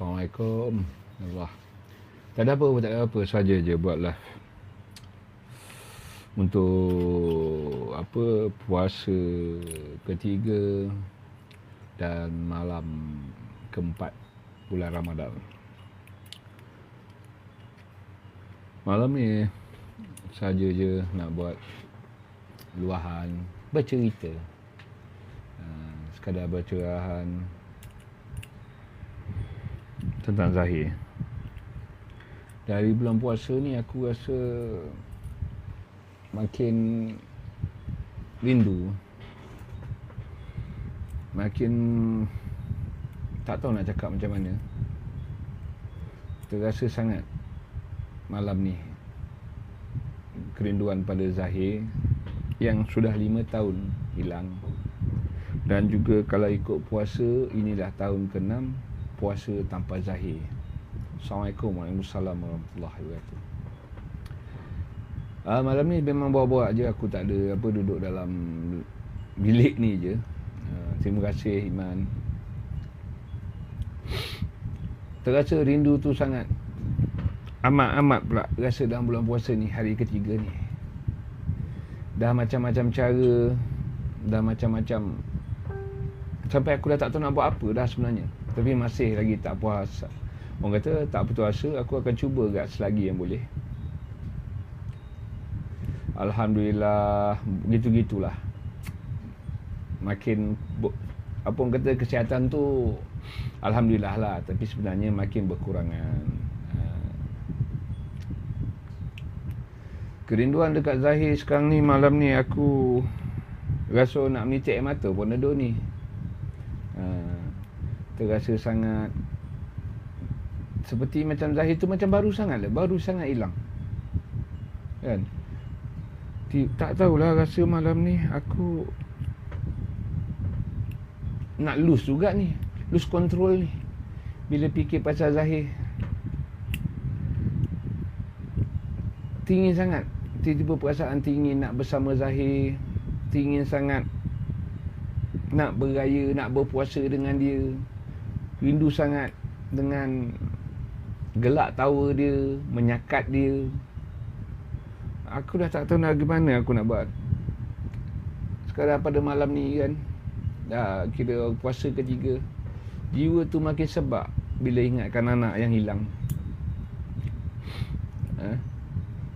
Assalamualaikum. Allah. Tak ada apa saja je buat live. Untuk puasa ketiga dan malam keempat bulan Ramadan. Malam ni saja je nak buat luahan, bercerita. Sekadar bercerahan tentang Zahir. Dari bulan puasa ni aku rasa makin rindu, makin tak tahu nak cakap macam mana. Terasa sangat malam ni kerinduan pada Zahir yang sudah 5 tahun hilang. Dan juga kalau ikut puasa, inilah tahun ke-6 puasa tanpa Zahir. Assalamualaikum warahmatullahi wabarakatuh. Malam ni memang borak-borak je, aku tak ada duduk dalam bilik ni je. Terima kasih Iman. Terasa rindu tu sangat amat pula rasa dalam bulan puasa ni, hari ketiga ni. Dah macam-macam cara, dah macam-macam, sampai aku dah tak tahu nak buat apa dah sebenarnya. Tapi masih lagi tak puas. Orang kata tak putus asa, aku akan cuba agak selagi yang boleh. Alhamdulillah, gitu-gitulah. Makin orang kata kesihatan tu alhamdulillah lah, tapi sebenarnya makin berkurangan. Kerinduan dekat Zahir sekarang ni, malam ni aku rasa nak menitik air mata pun ada ni. Terasa sangat seperti macam Zahir tu macam baru sangat hilang. Kan? Tak tahulah, rasa malam ni aku nak lose juga ni, lose control ni bila fikir pasal Zahir. Tingin sangat, tiba-tiba perasaan tingin nak bersama Zahir, tingin sangat nak beraya, nak berpuasa dengan dia, rindu sangat dengan gelak tawa dia, menyakat dia. Aku dah tak tahu nak gimana aku nak buat. Sekarang pada malam ni kan, dah kira puasa ketiga, jiwa tu makin sebab bila ingatkan anak yang hilang.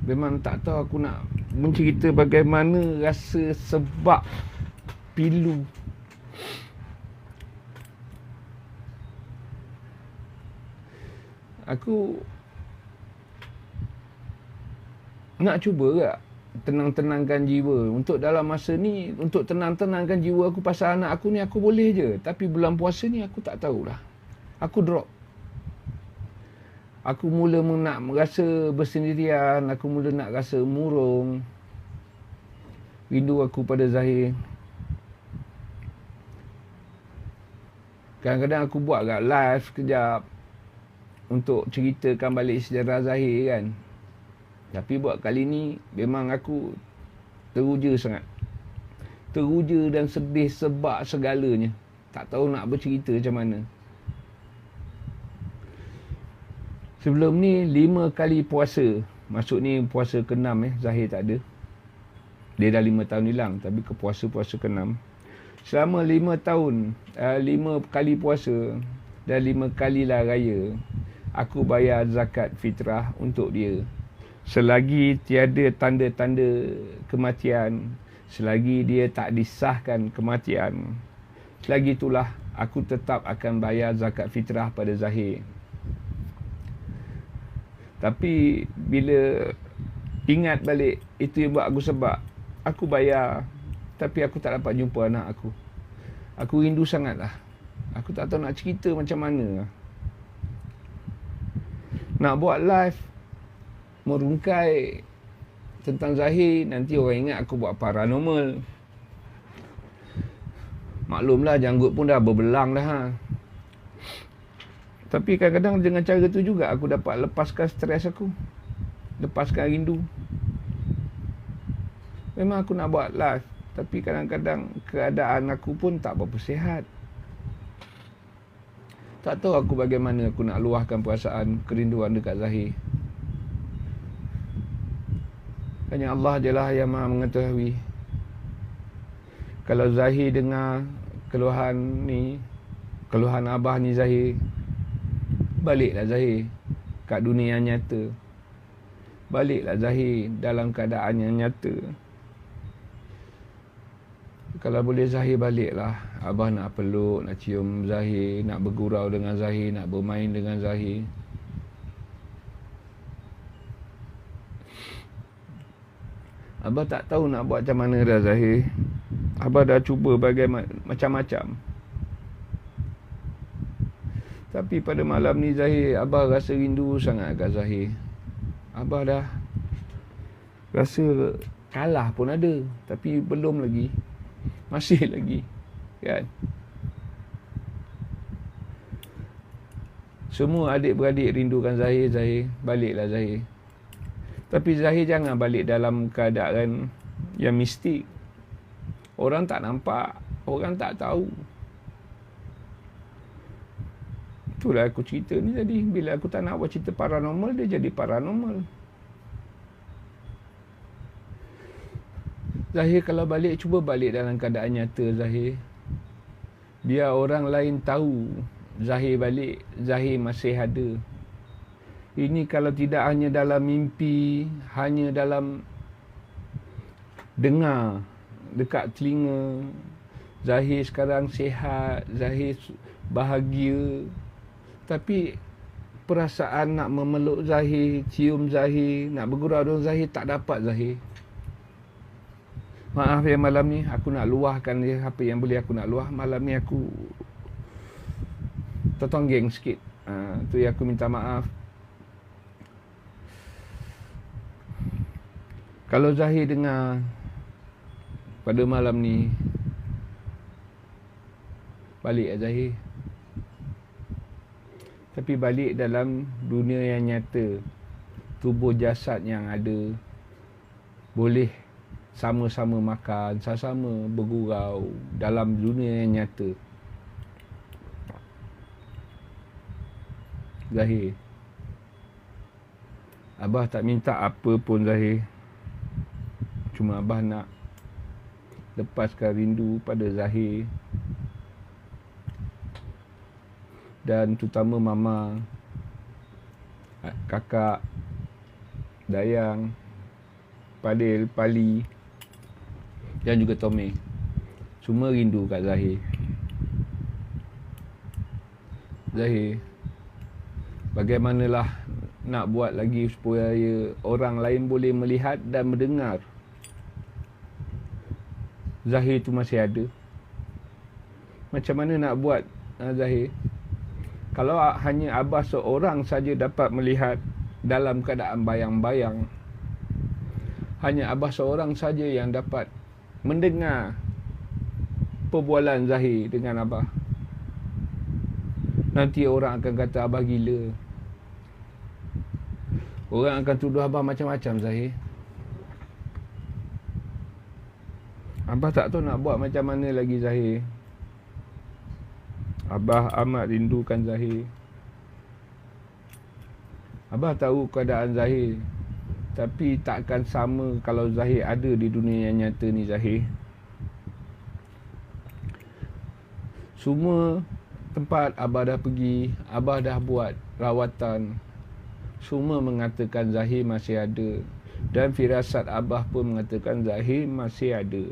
Memang tak tahu aku nak mencerita bagaimana rasa sebab pilu. Aku nak cuba tak tenang-tenangkan jiwa. Untuk dalam masa ni, untuk tenang-tenangkan jiwa aku pasal anak aku ni, aku boleh je. Tapi bulan puasa ni aku tak tahulah. Aku drop. Aku mula nak merasa bersendirian. Aku mula nak rasa murung. Rindu aku pada Zahir. Kadang-kadang aku buat kat live sekejap untuk ceritakan balik sejarah Zahir kan. Tapi buat kali ni memang aku teruja sangat. Teruja dan sedih sebab segalanya. Tak tahu nak bercerita macam mana. Sebelum ni 5 kali puasa. Masuk ni puasa ke-6 Zahir tak ada. Dia dah 5 tahun hilang, tapi ke puasa ke-6. Selama 5 tahun, 5 kali puasa dan 5 kali lah raya, aku bayar zakat fitrah untuk dia. Selagi tiada tanda-tanda kematian, selagi dia tak disahkan kematian, selagi itulah aku tetap akan bayar zakat fitrah pada Zahir. Tapi bila ingat balik, itu yang buat aku sebab aku bayar, tapi aku tak dapat jumpa anak aku. Aku rindu sangat lah. Aku tak tahu nak cerita macam mana. Nak buat live merungkai tentang Zahir, nanti orang ingat aku buat paranormal. Maklumlah, janggut pun dah berbelang dah. Tapi kadang-kadang dengan cara tu juga aku dapat lepaskan stres aku, lepaskan rindu. Memang aku nak buat live, tapi kadang-kadang keadaan aku pun tak berapa sihat. Tak tahu aku bagaimana aku nak luahkan perasaan kerinduan dekat Zahir. Hanya Allah je lah yang maha mengetahui. Kalau Zahir dengar keluhan Abah ni Zahir, baliklah Zahir kat dunia yang nyata. Baliklah Zahir dalam keadaan yang nyata. Kalau boleh Zahir baliklah. Abah nak peluk, nak cium Zahir, nak bergurau dengan Zahir, nak bermain dengan Zahir. Abah tak tahu nak buat macam mana dah Zahir. Abah dah cuba macam-macam. Tapi pada malam ni Zahir, Abah rasa rindu sangat kat Zahir. Abah dah rasa kalah pun ada. Tapi belum lagi. Masih lagi. Kan? Semua adik-beradik rindukan Zahir. Zahir, baliklah Zahir. Tapi Zahir jangan balik dalam keadaan yang mistik. Orang tak nampak. Orang tak tahu. Itulah aku cerita ni tadi. Bila aku tak nak buat cerita paranormal, dia jadi paranormal. Zahir kalau balik, cuba balik dalam keadaan nyata Zahir. Biar orang lain tahu Zahir balik, Zahir masih ada. Ini kalau tidak hanya dalam mimpi, hanya dalam dengar dekat telinga, Zahir sekarang sihat, Zahir bahagia. Tapi perasaan nak memeluk Zahir, cium Zahir, nak bergurau dengan Zahir, tak dapat Zahir. Maaf ya malam ni aku nak luahkan dia apa yang boleh aku nak luah. Malam ni aku tertonggeng sikit. Tu yang aku minta maaf. Kalau Zahir dengar pada malam ni, balik Zahir. Tapi balik dalam dunia yang nyata. Tubuh jasad yang ada. Boleh sama-sama makan, sama-sama bergurau dalam dunia yang nyata. Zahir, Abah tak minta apa pun Zahir. Cuma Abah nak lepaskan rindu pada Zahir. Dan terutama Mama, Kakak, Dayang, Padil, Pali dan juga Tommy. Semua rindu kat Zahir. Zahir, bagaimanalah nak buat lagi supaya orang lain boleh melihat dan mendengar Zahir tu masih ada. Macam mana nak buat Zahir? Kalau hanya Abah seorang saja dapat melihat dalam keadaan bayang-bayang, hanya Abah seorang saja yang dapat mendengar perbualan Zahir dengan Abah, nanti orang akan kata Abah gila. Orang akan tuduh Abah macam-macam Zahir. Abah tak tahu nak buat macam mana lagi Zahir. Abah amat rindukan Zahir. Abah tahu keadaan Zahir, tapi takkan sama kalau Zahir ada di dunia yang nyata ni Zahir. Semua tempat Abah dah pergi, Abah dah buat rawatan, semua mengatakan Zahir masih ada. Dan firasat Abah pun mengatakan Zahir masih ada.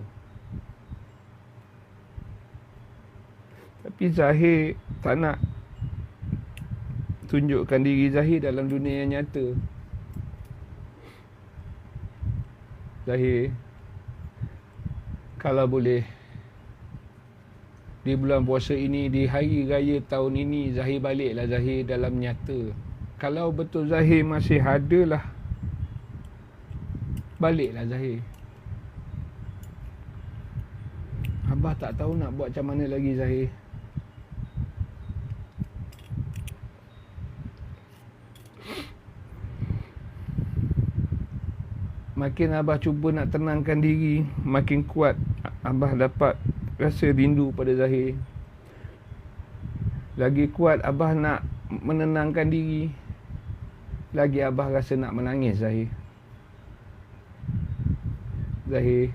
Tapi Zahir tak nak tunjukkan diri Zahir dalam dunia yang nyata. Zahir, kalau boleh di bulan puasa ini, di hari raya tahun ini, Zahir baliklah Zahir dalam nyata. Kalau betul Zahir masih ada lah, baliklah Zahir. Abah tak tahu nak buat macam mana lagi Zahir. Makin Abah cuba nak tenangkan diri, makin kuat Abah dapat rasa rindu pada Zahir. Lagi kuat Abah nak menenangkan diri, lagi Abah rasa nak menangis. Zahir,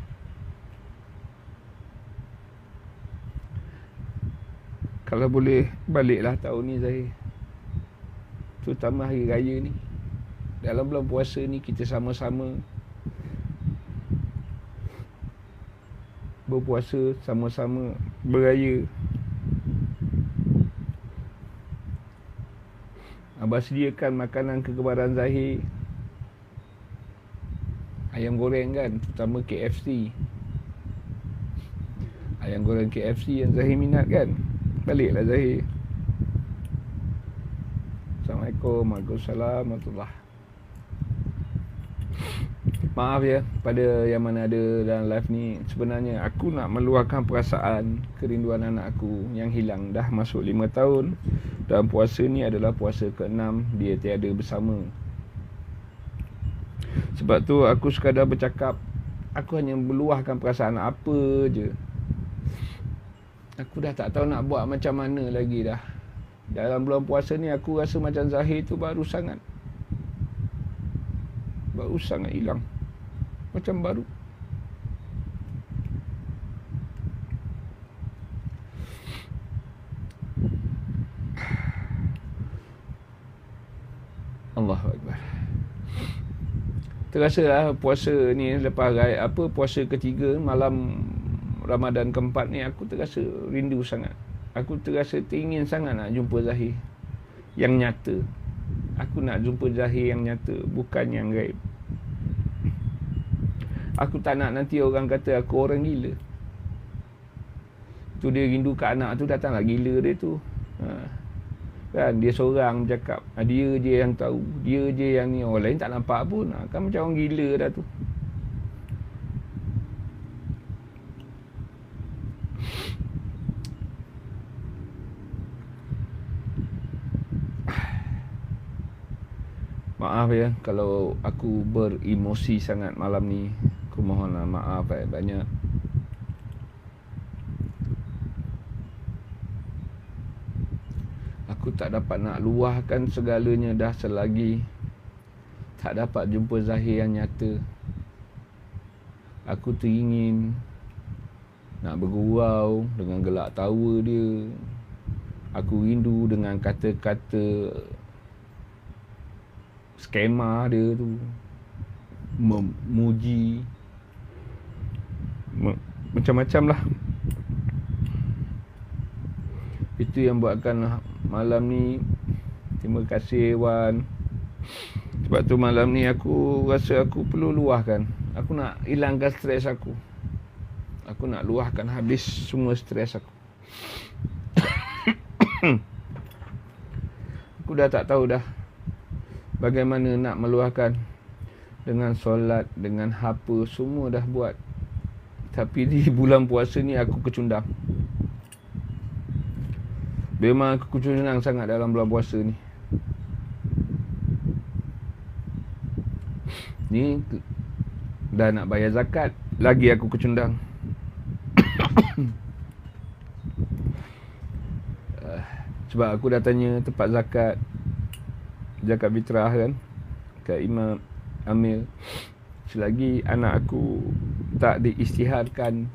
kalau boleh baliklah tahun ni Zahir, terutama hari raya ni. Dalam bulan puasa ni kita sama-sama berpuasa, sama-sama beraya. Abah sediakan makanan kegemaran Zahir, ayam goreng kan, terutama KFC. Ayam goreng KFC yang Zahir minat kan. Baliklah Zahir. Assalamualaikum. Waalaikumsalam warahmatullahi. Maaf ya pada yang mana ada dalam live ni. Sebenarnya aku nak meluahkan perasaan kerinduan anak aku yang hilang. Dah masuk 5 tahun. Dan puasa ni adalah puasa ke-6 dia tiada bersama. Sebab tu aku sekadar bercakap. Aku hanya meluahkan perasaan apa je. Aku dah tak tahu nak buat macam mana lagi dah. Dalam bulan puasa ni aku rasa macam Zahir tu baru sangat hilang. Macam baru. Allahu Akbar. Terasalah puasa ni lepas puasa ketiga malam Ramadan keempat ni, aku terasa rindu sangat. Aku terasa teringin sangat nak jumpa Zahir yang nyata. Aku nak jumpa Zahir yang nyata, bukan yang gaib. Aku tak nak nanti orang kata aku orang gila. Tu dia rindu kat anak tu, datanglah gila dia tu. Kan dia seorang bercakap, dia je yang tahu, dia je yang ni, orang lain tak nampak pun. Kan macam orang gila dah tu. Maaf ya kalau aku beremosi sangat malam ni. Aku mohonlah maaf banyak. Aku tak dapat nak luahkan segalanya dah selagi tak dapat jumpa Zahir yang nyata. Aku teringin nak bergurau dengan gelak tawa dia. Aku rindu dengan kata-kata skema dia tu, memuji macam-macam lah. Itu yang buatkan malam ni. Terima kasih Wan. Sebab tu malam ni aku rasa aku perlu luahkan. Aku nak hilangkan stres aku. Aku nak luahkan habis semua stres aku. Aku dah tak tahu dah bagaimana nak meluahkan. Dengan solat, dengan apa, semua dah buat. Tapi di bulan puasa ni aku kecundang. Memang aku kecundang sangat dalam bulan puasa ni. Ni dah nak bayar zakat, lagi aku kecundang. Sebab aku dah tanya tempat zakat fitrah kan, kat Imam Amil. Selagi anak aku tak diisytiharkan,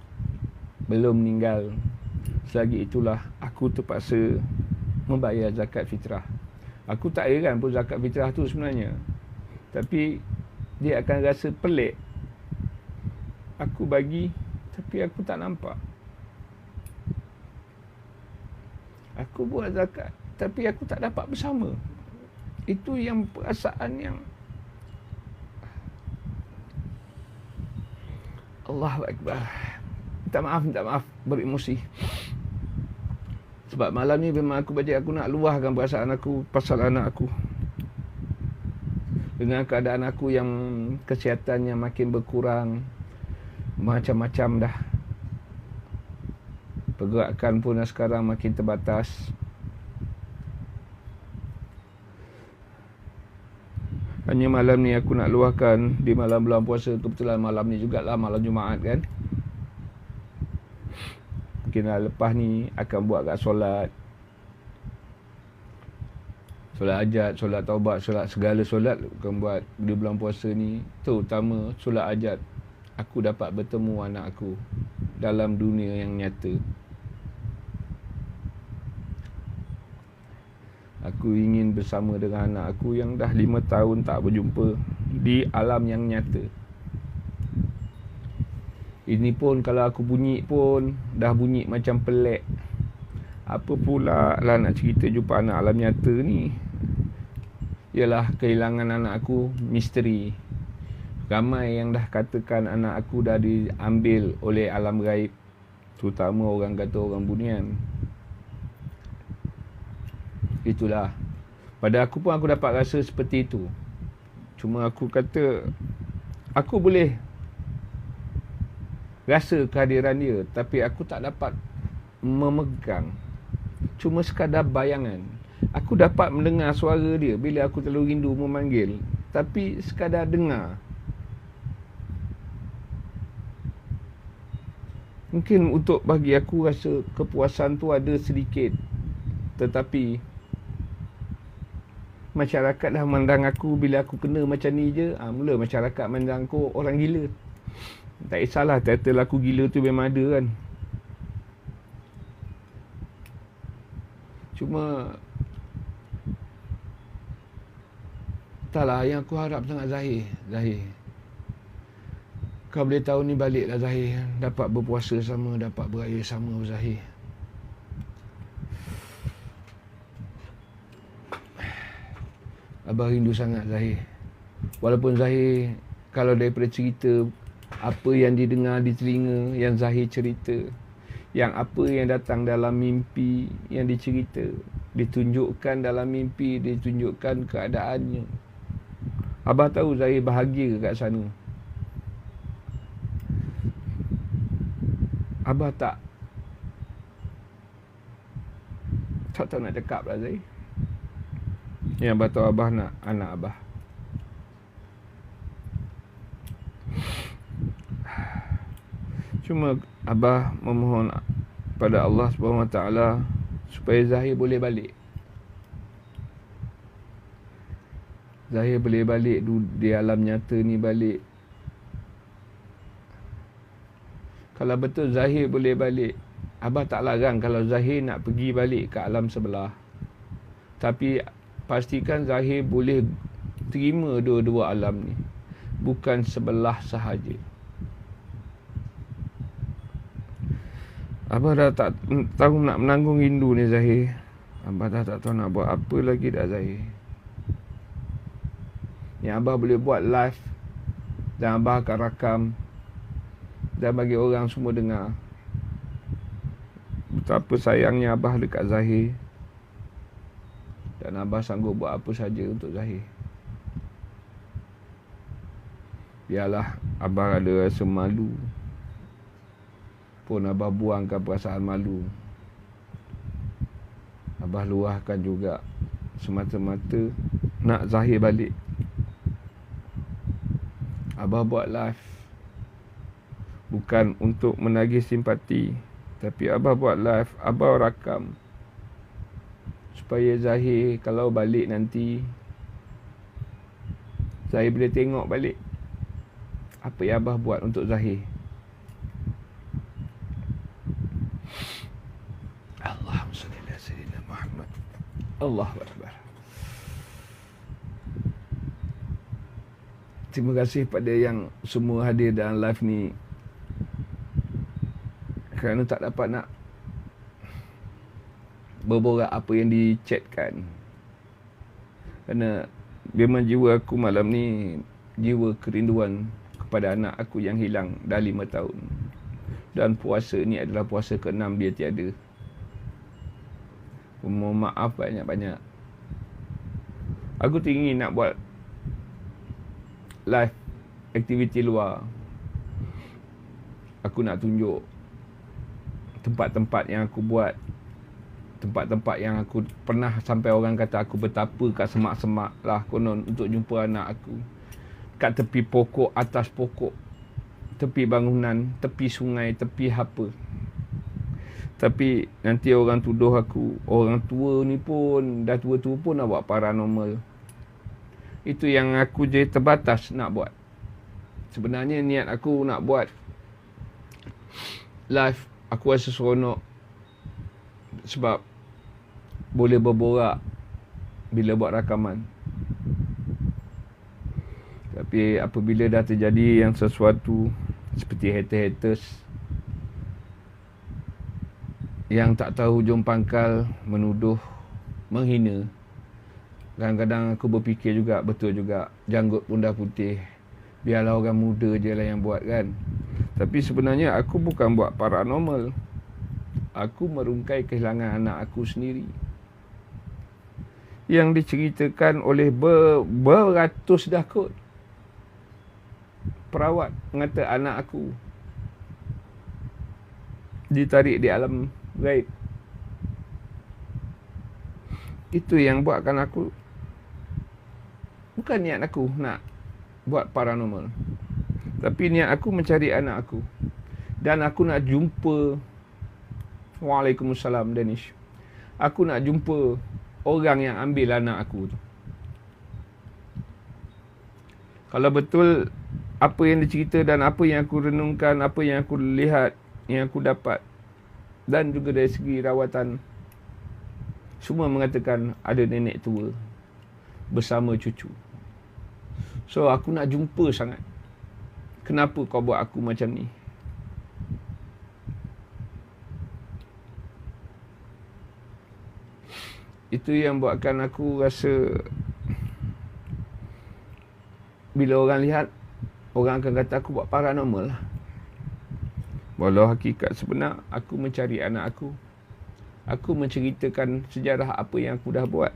belum meninggal, selagi itulah aku terpaksa membayar zakat fitrah. Aku tak heran pun zakat fitrah tu sebenarnya. Tapi dia akan rasa pelik. Aku bagi tapi aku tak nampak. Aku buat zakat tapi aku tak dapat bersama. Itu yang perasaan yang Allahu Akbar. Minta maaf beremosi. Sebab malam ni memang aku nak luahkan perasaan aku pasal anak aku. Dengan keadaan aku yang kesihatannya makin berkurang, macam-macam dah. Pergerakan pun sekarang makin terbatas. Hanya malam ni aku nak luahkan di malam bulan puasa. Kebetulan malam ni jugalah malam Jumaat kan. Mungkin lepas ni akan buat kat solat. Solat hajat, solat taubat, solat segala solat bukan buat di bulan puasa ni. Terutama solat hajat. Aku dapat bertemu anak aku dalam dunia yang nyata. Aku ingin bersama dengan anak aku yang dah 5 tahun tak berjumpa di alam yang nyata. Ini pun kalau aku bunyi pun dah bunyi macam pelik. Apa pula lah nak cerita jumpa anak alam nyata ni? Yalah, kehilangan anak aku misteri. Ramai yang dah katakan anak aku dah diambil oleh alam gaib, terutama orang kata orang bunian. Itulah. Pada aku pun aku dapat rasa seperti itu. Cuma aku kata aku boleh rasa kehadiran dia, tapi aku tak dapat memegang. Cuma sekadar bayangan. Aku dapat mendengar suara dia bila aku terlalu rindu memanggil, tapi sekadar dengar. Mungkin untuk bagi aku rasa kepuasan tu ada sedikit. Tetapi masyarakat dah memandang aku bila aku kena macam ni je. Mula masyarakat memandang aku orang gila. Tak kisahlah title aku gila tu memang ada kan. Cuma taklah, yang aku harap sangat Zahir, kau boleh tahu ni baliklah Zahir. Dapat berpuasa sama, dapat beraya sama Zahir. Abah rindu sangat Zahir. Walaupun Zahir, kalau daripada cerita apa yang didengar di telinga, yang Zahir cerita, yang apa yang datang dalam mimpi, yang dicerita, ditunjukkan dalam mimpi, ditunjukkan keadaannya. Abah tahu Zahir bahagia kat sana. Abah tak tahu nak cakap lah Zahir. Yang Abah tahu Abah nak anak Abah. Cuma Abah memohon pada Allah SWT supaya Zahir boleh balik. Zahir boleh balik di alam nyata ni balik. Kalau betul Zahir boleh balik, Abah tak larang kalau Zahir nak pergi balik ke alam sebelah. Tapi pastikan Zahir boleh terima dua-dua alam ni, bukan sebelah sahaja. Abah dah tak tahu nak menanggung rindu ni Zahir. Abah dah tak tahu nak buat apa lagi dah Zahir. Yang Abah boleh buat live, dan Abah akan rakam dan bagi orang semua dengar betapa sayangnya Abah dekat Zahir. Dan Abah sanggup buat apa saja untuk Zahir. Biarlah Abah ada rasa malu, pun Abah buangkan perasaan malu. Abah luahkan juga semata-mata nak Zahir balik. Abah buat live bukan untuk menagih simpati, tapi Abah buat live, Abah rakam supaya Zahir kalau balik nanti, Zahir boleh tengok balik apa yang Abah buat untuk Zahir. Allahumma salli ala sayyidina Muhammad. Allahu akbar. Terima kasih pada yang semua hadir dalam live ni, kerana tak dapat nak berborak apa yang dichatkan. Kerana memang jiwa aku malam ni jiwa kerinduan kepada anak aku yang hilang dah 5 tahun. Dan puasa ni adalah puasa ke-6 dia tiada. Mohon maaf banyak-banyak. Aku teringin nak buat live aktiviti luar. Aku nak tunjuk tempat-tempat yang aku buat, tempat-tempat yang aku pernah sampai orang kata aku betapa kat semak-semak lah konon untuk jumpa anak aku. Kat tepi pokok, atas pokok, tepi bangunan, tepi sungai, tepi apa. Tapi nanti orang tuduh aku, orang tua ni pun, dah tua-tua pun nak buat paranormal. Itu yang aku je terbatas nak buat. Sebenarnya niat aku nak buat live, aku rasa seronok. Sebab boleh berborak bila buat rakaman. Tapi apabila dah terjadi yang sesuatu seperti haters yang tak tahu hujung pangkal, menuduh, menghina. Kadang-kadang aku berfikir juga, betul juga, janggut pun dah putih, biarlah orang muda je lah yang buat kan. Tapi sebenarnya aku bukan buat paranormal. Aku merungkai kehilangan anak aku sendiri, yang diceritakan oleh beratus dah kot perawat mengata anak aku ditarik di alam gaib. Itu yang buatkan aku, bukan niat aku nak buat paranormal, tapi niat aku mencari anak aku. Dan aku nak jumpa, Waalaikumsalam Danish, aku nak jumpa orang yang ambil anak aku tu. Kalau betul apa yang dicerita dan apa yang aku renungkan, apa yang aku lihat, yang aku dapat, dan juga dari segi rawatan, semua mengatakan ada nenek tua bersama cucu. So aku nak jumpa sangat. Kenapa kau buat aku macam ni? Itu yang buatkan aku rasa bila orang lihat, orang akan kata aku buat paranormal lah. Walau hakikat sebenar, aku mencari anak aku. Aku menceritakan sejarah apa yang aku dah buat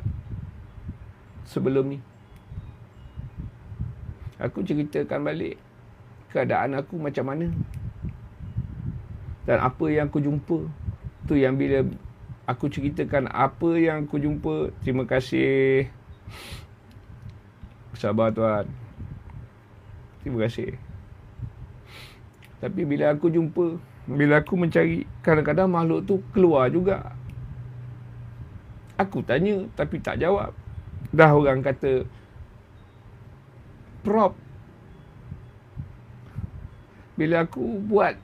sebelum ni. Aku ceritakan balik keadaan aku macam mana. Dan apa yang aku jumpa. Tu yang bila aku ceritakan apa yang aku jumpa, terima kasih. Sabar tuan. Terima kasih. Tapi bila aku jumpa, bila aku mencari, kadang-kadang makhluk tu keluar juga. Aku tanya tapi tak jawab. Dah orang kata prop. Bila aku buat,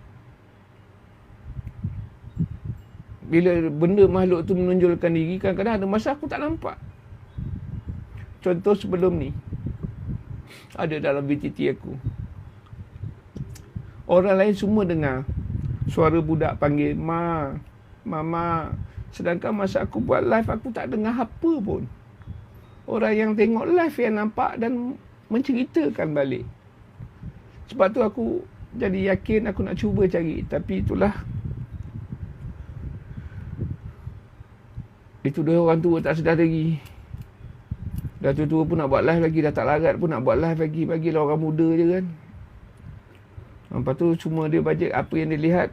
bila benda makhluk tu menonjolkan diri, kadang-kadang ada masa aku tak nampak. Contoh sebelum ni, ada dalam VTT aku, orang lain semua dengar suara budak panggil Ma, Mama. Sedangkan masa aku buat live, aku tak dengar apa pun. Orang yang tengok live yang nampak dan menceritakan balik. Sebab tu aku jadi yakin aku nak cuba cari. Tapi itulah, itu dia orang tua tak sedar diri. Dah tua-tua pun nak buat live lagi, dah tak larat pun nak buat live lagi. Bagilah orang muda je kan. Lepas tu semua dia bajet apa yang dia lihat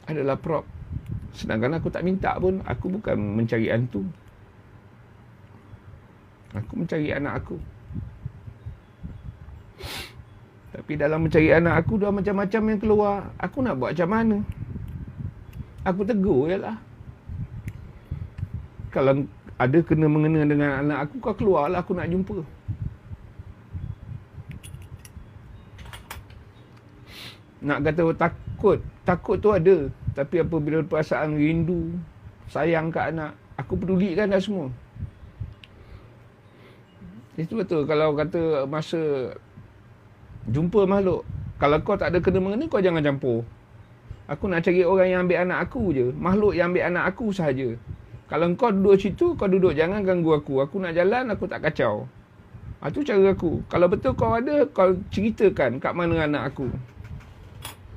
adalah prop. Sedangkan aku tak minta pun. Aku bukan mencari hantu. Aku mencari anak aku. Tapi dalam mencari anak aku, dah macam-macam yang keluar. Aku nak buat macam mana? Aku tegur je lah. Kalau ada kena-mengena dengan anak aku, kau keluarlah, aku nak jumpa. Nak kata takut, takut tu ada. Tapi apabila perasaan rindu, sayang kat anak, aku pedulikan dah semua. Itu betul. Kalau kata masa jumpa makhluk, kalau kau tak ada kena-mengena, kau jangan campur. Aku nak cari orang yang ambil anak aku je. Makhluk yang ambil anak aku sahaja. Kalau kau duduk situ, kau duduk, jangan ganggu aku. Aku nak jalan, aku tak kacau. Itu cara aku. Kalau betul kau ada, kau ceritakan kat mana anak aku.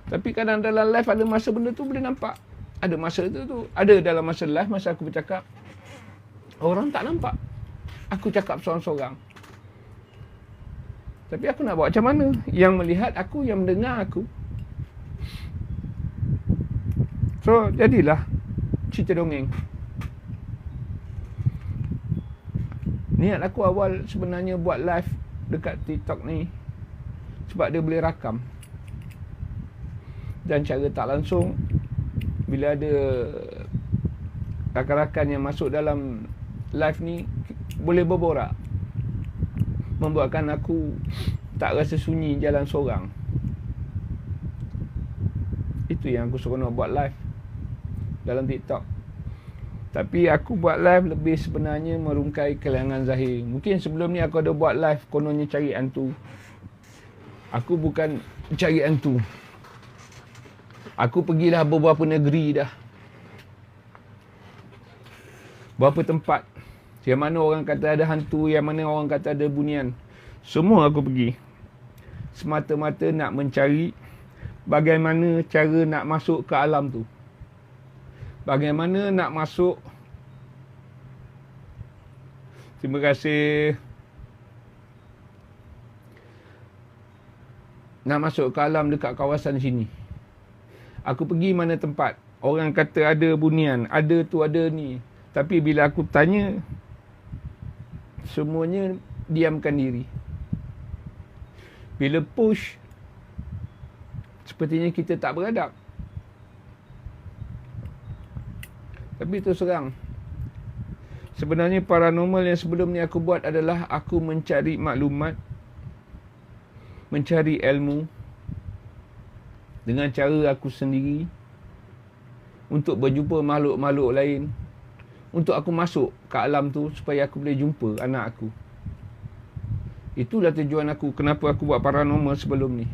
Tapi kadang dalam live ada masa benda tu boleh nampak. Ada masa tu. Ada dalam masa live, masa aku bercakap, orang tak nampak. Aku cakap seorang-seorang. Tapi aku nak buat macam mana? Yang melihat aku, yang mendengar aku. So, jadilah cerita dongeng. Niat aku awal sebenarnya buat live dekat TikTok ni sebab dia boleh rakam. Dan cara tak langsung, bila ada rakan-rakan yang masuk dalam live ni, boleh berborak, membuatkan aku tak rasa sunyi jalan seorang. Itu yang aku seronok buat live dalam TikTok. Tapi aku buat live lebih sebenarnya merungkai kehilangan Zahir. Mungkin sebelum ni aku ada buat live kononnya cari hantu. Aku bukan cari hantu. Aku pergilah beberapa negeri dah. Berapa tempat. Yang mana orang kata ada hantu, yang mana orang kata ada bunian. Semua aku pergi. Semata-mata nak mencari bagaimana cara nak masuk ke alam tu. Bagaimana nak masuk. Terima kasih. Nak masuk ke alam dekat kawasan sini. Aku pergi mana tempat. Orang kata ada bunian, ada tu, ada ni. Tapi bila aku tanya, semuanya diamkan diri. Bila push, sepertinya kita tak beradab. Tapi terus terang, sebenarnya paranormal yang sebelum ni aku buat adalah aku mencari maklumat, mencari ilmu dengan cara aku sendiri untuk berjumpa makhluk-makhluk lain, untuk aku masuk ke alam tu supaya aku boleh jumpa anak aku. Itulah tujuan aku, kenapa aku buat paranormal sebelum ni.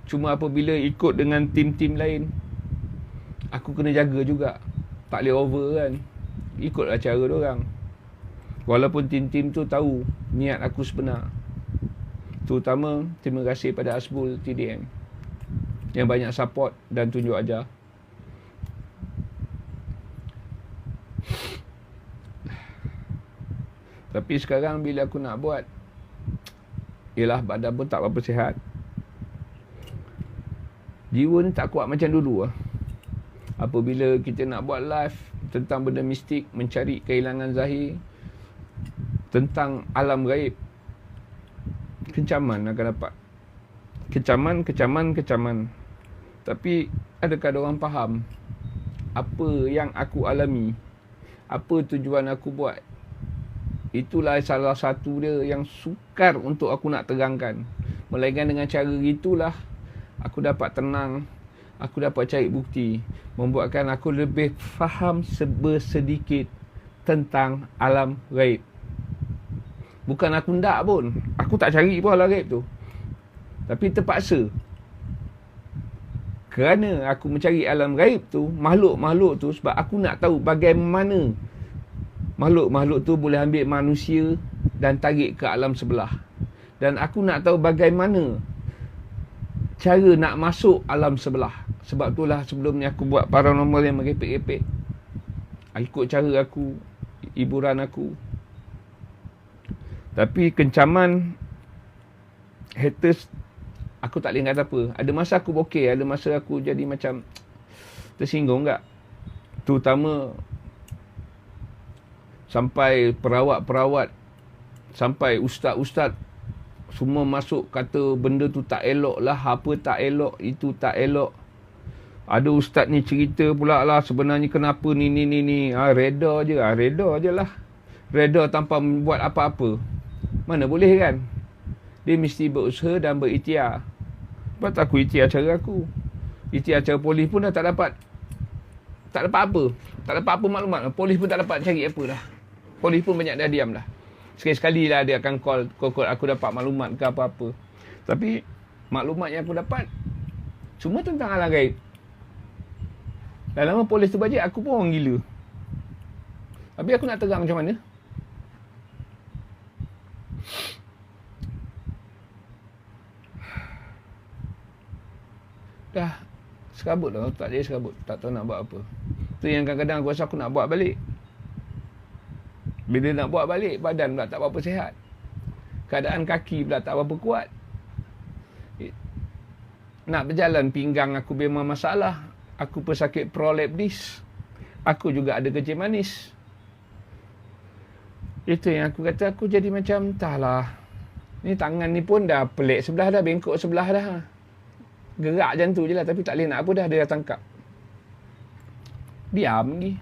Cuma apabila ikut dengan tim-tim lain, aku kena jaga juga. Tak boleh over kan. Ikutlah cara diorang. Walaupun tim-tim tu tahu niat aku sebenar. Terutama terima kasih pada Asbul TDM yang banyak support dan tunjuk ajar. Tapi sekarang bila aku nak buat, yelah badan pun tak berapa sihat. Jiwa ni tak kuat macam dulu lah. Apabila kita nak buat live tentang benda mistik, mencari kehilangan Zahir, tentang alam gaib, kencaman akan dapat. Kecaman. Tapi adakah orang faham apa yang aku alami? Apa tujuan aku buat? Itulah salah satu dia yang sukar untuk aku nak terangkan. Melainkan dengan cara itulah aku dapat tenang, aku dapat cari bukti, membuatkan aku lebih faham sedikit tentang alam gaib. Bukan aku ndak pun, aku tak cari pun alam gaib tu. Tapi terpaksa. Kerana aku mencari alam gaib tu, makhluk-makhluk tu, sebab aku nak tahu bagaimana makhluk-makhluk tu boleh ambil manusia dan tarik ke alam sebelah. Dan aku nak tahu bagaimana cara nak masuk alam sebelah. Sebab itulah sebelum ni aku buat paranormal yang merepek-repek. Ikut cara aku, hiburan aku. Tapi kencaman haters, aku tak boleh kata apa. Ada masa aku okey, ada masa aku jadi macam tersinggung tak. Terutama sampai perawat-perawat, sampai ustaz-ustaz semua masuk kata benda tu tak elok lah, apa tak elok, itu tak elok. Ada ustaz ni cerita pula lah sebenarnya kenapa ni. Reda je lah. Reda tanpa buat apa-apa. Mana boleh kan? Dia mesti berusaha dan berikhtiar. Sebab aku ikhtiar cara aku. Ikhtiar cara polis pun dah tak dapat apa. Tak dapat apa maklumat. Polis pun tak dapat cari apa dah. Polis pun banyak dah diam dah. Sekali-sekali lah dia akan call aku dapat maklumat ke apa-apa. Tapi maklumat yang aku dapat cuma tentang alam gaib. Dah lama polis tu bajet, aku pun orang gila. Tapi aku nak terang macam mana? Dah serabut lah, tak jadi serabut. Tak tahu nak buat apa. Tu yang kadang-kadang aku rasa aku nak buat balik. Bila nak buat balik, badan pula tak berapa sihat. Keadaan kaki pula tak berapa kuat. Nak berjalan, pinggang aku memang masalah. Aku pesakit prolapse disc. Aku juga ada kencing manis. Itu yang aku kata, aku jadi macam, entahlah. Ni tangan ni pun dah pelik sebelah dah, bengkok sebelah dah. Gerak macam tu je lah, tapi tak boleh nak apa dah, dia dah tangkap. Diam lagi.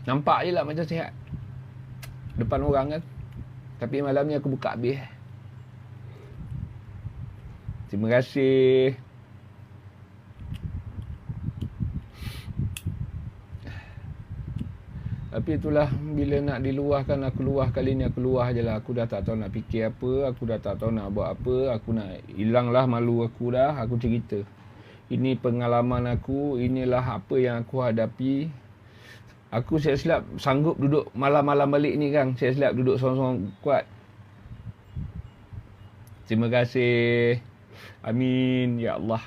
Nampak je lah macam sihat depan orang kan. Tapi malam ni aku buka habis. Terima kasih. Tapi itulah, bila nak diluahkan, aku luah kali ni, aku luah je lah. Aku dah tak tahu nak fikir apa, aku dah tak tahu nak buat apa. Aku nak hilanglah malu aku dah, aku cerita. Ini pengalaman aku, inilah apa yang aku hadapi. Aku silap sanggup duduk malam-malam balik ni kan. Silap duduk sorang-sorang kuat. Terima kasih. Amin. Ya Allah.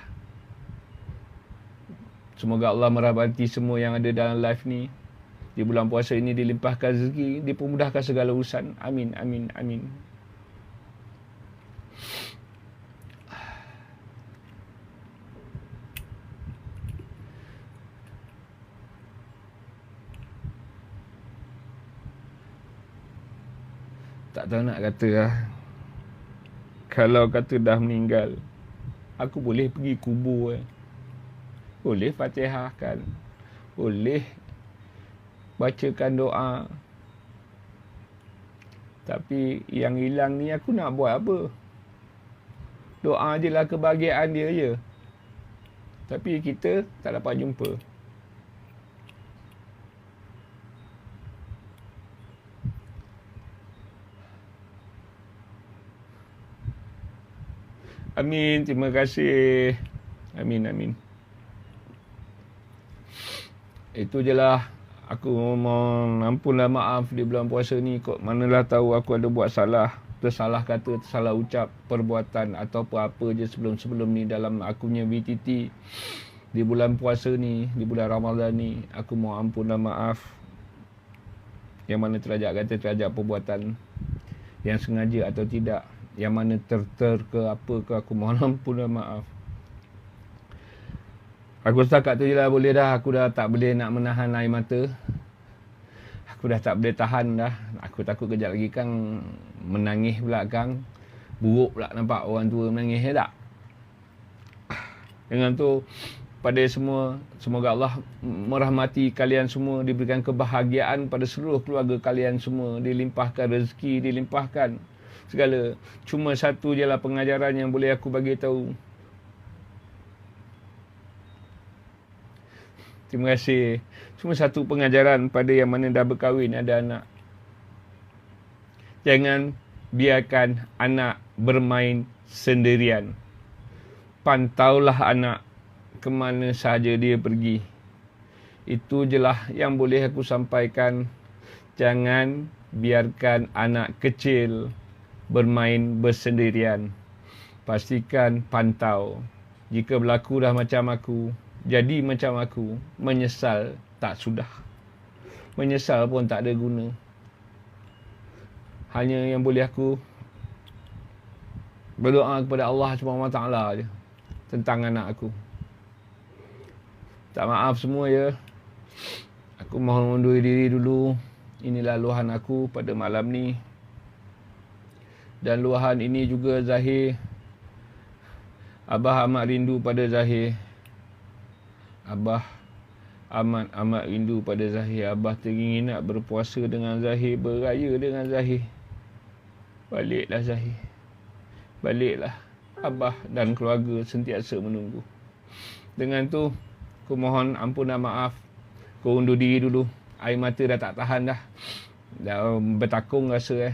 Semoga Allah merahmati semua yang ada dalam live ni. Di bulan puasa ini dilimpahkan rezeki, dipermudahkan segala urusan. Amin, amin, amin. Tak tahu nak kata lah. Kalau kata dah meninggal, aku boleh pergi kubur. Boleh fatihahkan. Boleh bacakan doa. Tapi yang hilang ni aku nak buat apa? Doa je lah kebahagiaan dia je. Tapi kita tak dapat jumpa. Amin, terima kasih. Amin, amin. Itu je lah. Aku mohon ampun dan maaf di bulan puasa ni. Kok manalah tahu aku ada buat salah. Tersalah kata, tersalah ucap, perbuatan atau apa-apa je sebelum-sebelum ni dalam aku punya VTT. Di bulan puasa ni, di bulan Ramadan ni, aku mohon ampun dan maaf. Yang mana terajak kata, terajak perbuatan. Yang sengaja atau tidak. Yang mana ter ke apa ke, aku mohon ampun dan maaf. Aku setakat tu je lah, boleh dah. Aku dah tak boleh nak menahan air mata. Aku dah tak boleh tahan dah. Aku takut kejap lagi kan menangis pula kan. Buruk pula nampak orang tua menangis, ya tak? Dengan tu, pada semua, semoga Allah merahmati kalian semua, diberikan kebahagiaan pada seluruh keluarga kalian semua, dilimpahkan rezeki, dilimpahkan segala. Cuma satu je lah pengajaran yang boleh aku bagi tahu. Terima kasih. Cuma satu pengajaran pada yang mana dah berkahwin, ada anak. Jangan biarkan anak bermain sendirian. Pantaulah anak ke mana sahaja dia pergi. Itu je lah yang boleh aku sampaikan. Jangan biarkan anak kecil bermain bersendirian. Pastikan pantau. Jika berlaku dah macam aku, jadi macam aku, menyesal tak sudah. Menyesal pun tak ada guna. Hanya yang boleh aku berdoa kepada Allah SWT je tentang anak aku. Tak maaf semua ya. Aku mohon undur diri dulu. Inilah luahan aku pada malam ni. Dan luahan ini juga Zahir. Abah amat rindu pada Zahir. Abah amat rindu pada Zahir. Abah teringin nak berpuasa dengan Zahir, beraya dengan Zahir. Baliklah Zahir. Baliklah. Abah dan keluarga sentiasa menunggu. Dengan tu, aku mohon ampun dan maaf. Aku undur diri dulu. Air mata dah tak tahan dah. Dah bertakung rasa.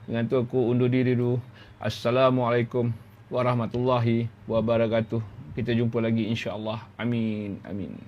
Dengan tu aku undur diri dulu. Assalamualaikum warahmatullahi wabarakatuh. Kita jumpa lagi insya-Allah. Amin. Amin.